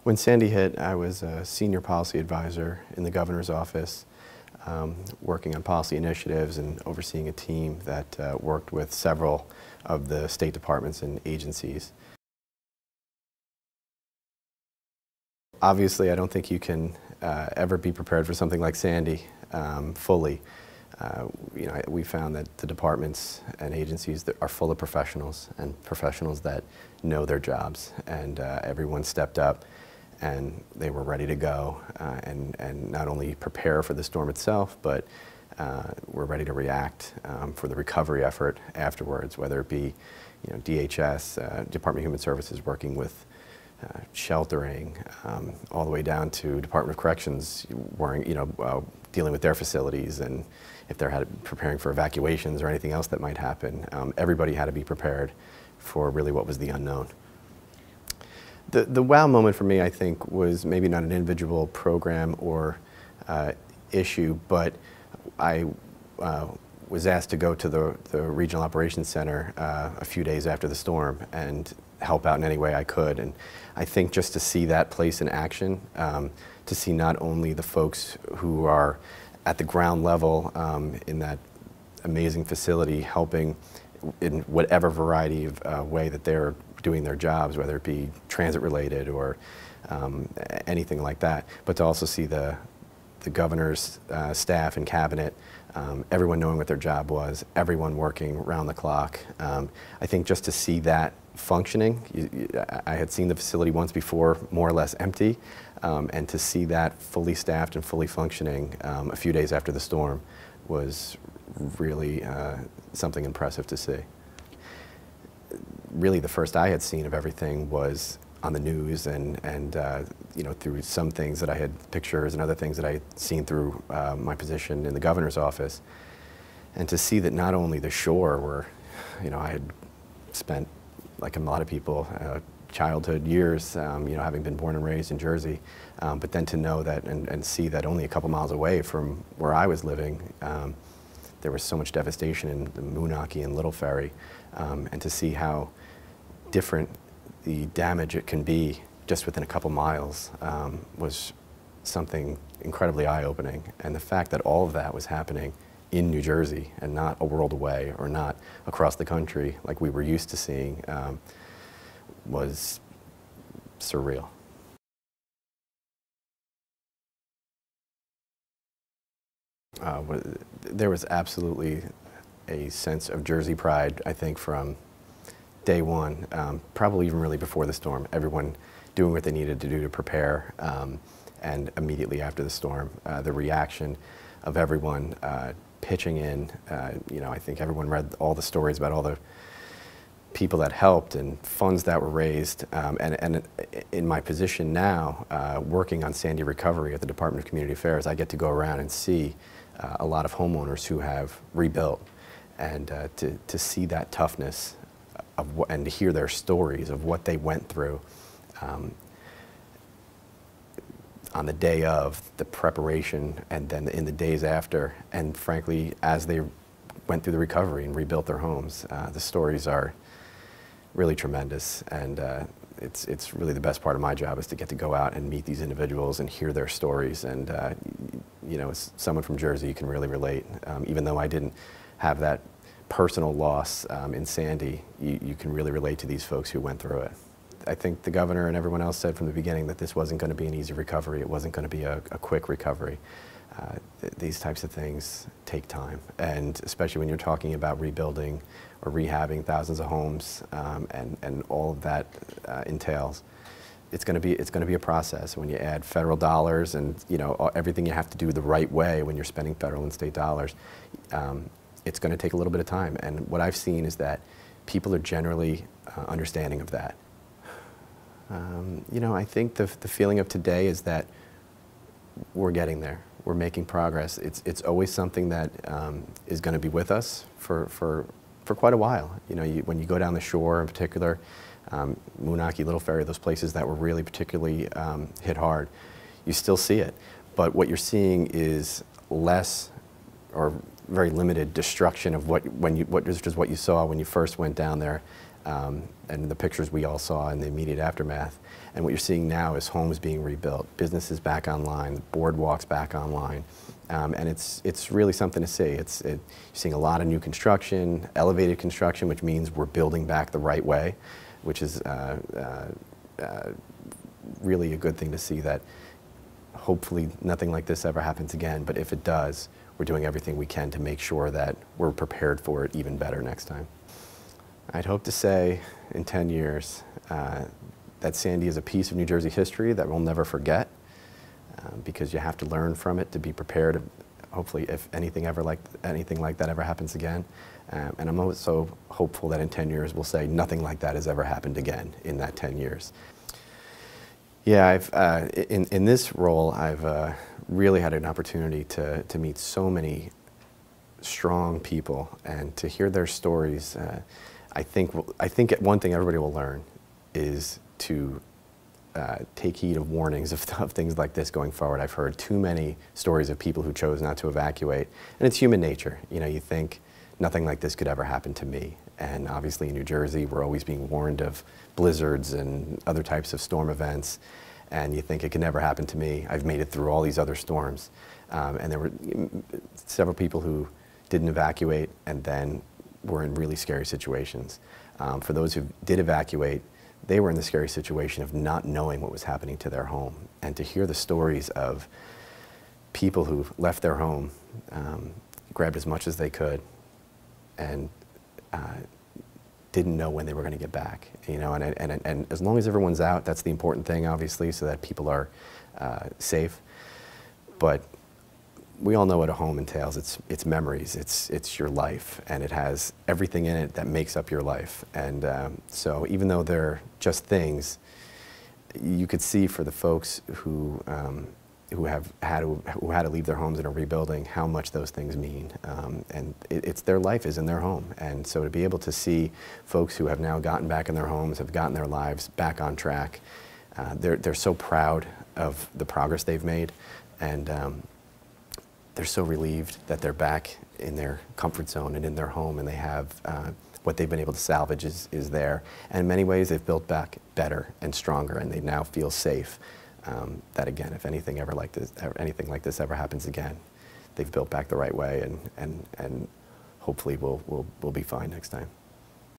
When Sandy hit, I was a senior policy advisor in the governor's office, working on policy initiatives and overseeing a team that worked with several of the state departments and agencies. Obviously, I don't think you can ever be prepared for something like Sandy fully. We found that the departments and agencies that are full of professionals and professionals that know their jobs, and everyone stepped up and they were ready to go and not only prepare for the storm itself, but were ready to react for the recovery effort afterwards, whether it be DHS, Department of Human Services working with sheltering, all the way down to Department of Corrections, dealing with their facilities, and if they're preparing for evacuations or anything else that might happen. Everybody had to be prepared for really what was the unknown. The wow moment for me, I think, was maybe not an individual program or issue, but I was asked to go to the Regional Operations Center a few days after the storm and help out in any way I could. And I think just to see that place in action, to see not only the folks who are at the ground level in that amazing facility helping in whatever variety of way that they're doing their jobs, whether it be transit related or anything like that, but to also see the governor's staff and cabinet, everyone knowing what their job was, everyone working round the clock. I think just to see that functioning, I had seen the facility once before more or less empty, and to see that fully staffed and fully functioning a few days after the storm was really something impressive to see. Really the first I had seen of everything was on the news and through some things that I had pictures and other things that I had seen through my position in the governor's office. And to see that not only the shore where, I had spent, like a lot of people, childhood years, having been born and raised in Jersey, but then to know that and see that only a couple miles away from where I was living, there was so much devastation in the Moonachie and Little Ferry, and to see how different the damage it can be just within a couple miles was something incredibly eye-opening. And the fact that all of that was happening in New Jersey and not a world away or not across the country like we were used to seeing was surreal. There was absolutely a sense of Jersey pride, I think, from day one, probably even really before the storm. Everyone doing what they needed to do to prepare, and immediately after the storm, the reaction of everyone pitching in. I think everyone read all the stories about all the people that helped and funds that were raised. And in my position now, working on Sandy recovery at the Department of Community Affairs, I get to go around and see a lot of homeowners who have rebuilt, and to see that toughness and to hear their stories of what they went through on the day of the preparation, and then in the days after, and frankly, as they went through the recovery and rebuilt their homes. The stories are really tremendous, and it's really the best part of my job is to get to go out and meet these individuals and hear their stories. And as someone from Jersey, you can really relate. Even though I didn't have that personal loss in Sandy, you can really relate to these folks who went through it. I think the governor and everyone else said from the beginning that this wasn't going to be an easy recovery. It wasn't going to be a quick recovery. These types of things take time, and especially when you're talking about rebuilding or rehabbing thousands of homes, and all of that entails. It's going to be a process. When you add federal dollars and everything you have to do the right way when you're spending federal and state dollars, it's going to take a little bit of time. And what I've seen is that people are generally understanding of that. I think the feeling of today is that we're getting there. We're making progress. It's always something that is going to be with us for quite a while. When you go down the shore in particular, Moonachie, Little Ferry, those places that were really particularly hit hard, you still see it. But what you're seeing is less or very limited destruction of what you saw when you first went down there. and the pictures we all saw in the immediate aftermath. And what you're seeing now is homes being rebuilt, businesses back online, boardwalks back online. And it's really something to see. You're seeing a lot of new construction, elevated construction, which means we're building back the right way, which is really a good thing to see, that hopefully nothing like this ever happens again. But if it does, we're doing everything we can to make sure that we're prepared for it even better next time. I'd hope to say in 10 years that Sandy is a piece of New Jersey history that we'll never forget, because you have to learn from it to be prepared, hopefully, if anything like that ever happens again. And I'm also hopeful that in 10 years we'll say nothing like that has ever happened again in that 10 years. Yeah, in this role, I've really had an opportunity to meet so many strong people and to hear their stories. I think one thing everybody will learn is to take heed of warnings of things like this going forward. I've heard too many stories of people who chose not to evacuate, and it's human nature. You know, you think nothing like this could ever happen to me. And obviously in New Jersey, we're always being warned of blizzards and other types of storm events, and you think it can never happen to me. I've made it through all these other storms. And there were several people who didn't evacuate and then were in really scary situations. For those who did evacuate, they were in the scary situation of not knowing what was happening to their home. And to hear the stories of people who left their home, grabbed as much as they could, and didn't know when they were going to get back. You know, and as long as everyone's out, that's the important thing, obviously, so that people are safe. But we all know what a home entails. It's memories, it's your life, and it has everything in it that makes up your life. And so even though they're just things, you could see for the folks who had to leave their homes and are rebuilding how much those things mean. And it's their life is in their home. And so to be able to see folks who have now gotten back in their homes, have gotten their lives back on track, they're so proud of the progress they've made, and they're so relieved that they're back in their comfort zone and in their home, and they have what they've been able to salvage is there. And in many ways, they've built back better and stronger, and they now feel safe. That again, if anything like this ever happens again, they've built back the right way, and hopefully we'll be fine next time.